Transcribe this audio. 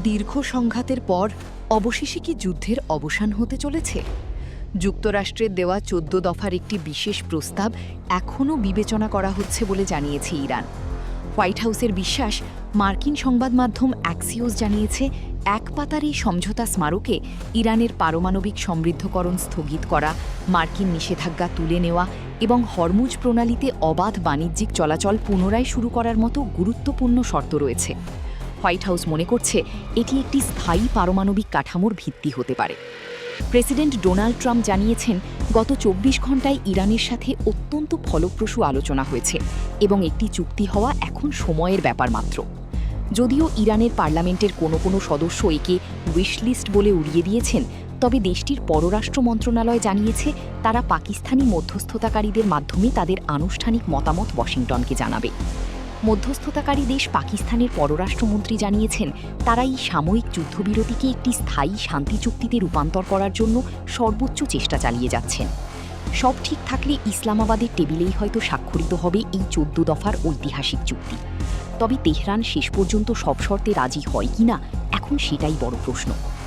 দীর্ঘ সংঘাতের পর অবশেষে কি যুদ্ধের অবসান হতে চলেছে? যুক্তরাষ্ট্রের দেওয়া ১৪ দফার একটি বিশেষ প্রস্তাব এখনও বিবেচনা করা হচ্ছে বলে জানিয়েছে ইরান। হোয়াইট হাউসের বিশ্বাস, মার্কিন সংবাদ মাধ্যম অ্যাক্সিওস জানিয়েছে, এক পাতার এই সমঝোতা স্মারকে ইরানের পারমাণবিক সমৃদ্ধকরণ স্থগিত করা, মার্কিন নিষেধাজ্ঞা তুলে নেওয়া এবং হরমুজ প্রণালীতে অবাধ বাণিজ্যিক চলাচল পুনরায় শুরু করার মতো গুরুত্বপূর্ণ শর্ত রয়েছে। হোয়াইট হাউস মনে করছে এটি একটি স্থায়ী পারমাণবিক কাঠামোর ভিত্তি হতে পারে। প্রেসিডেন্ট ডোনাল্ড ট্রাম্প জানিয়েছেন, গত ২৪ ঘণ্টায় ইরানের সাথে অত্যন্ত ফলপ্রসূ আলোচনা হয়েছে এবং একটি চুক্তি হওয়া এখন সময়ের ব্যাপার মাত্র। যদিও ইরানের পার্লামেন্টের কোনো সদস্য একে উইশলিস্ট বলে উড়িয়ে দিয়েছেন, তবে দেশটির পররাষ্ট্র মন্ত্রণালয় জানিয়েছে তারা পাকিস্তানি মধ্যস্থতাকারীদের মাধ্যমে তাদের আনুষ্ঠানিক মতামত ওয়াশিংটনকে জানাবে। মধ্যস্থতাকারী দেশ পাকিস্তানের পররাষ্ট্রমন্ত্রী জানিয়েছেন, তারা এই সাময়িক যুদ্ধবিরতিকে একটি স্থায়ী শান্তি চুক্তিতে রূপান্তর করার জন্য সর্বোচ্চ চেষ্টা চালিয়ে যাচ্ছেন। সব ঠিক থাকলে ইসলামাবাদের টেবিলেই হয়তো স্বাক্ষরিত হবে এই ১৪ দফার ঐতিহাসিক চুক্তি। তবে তেহরান শেষ পর্যন্ত সব শর্তে রাজি হয় কিনা, এখন সেটাই বড় প্রশ্ন।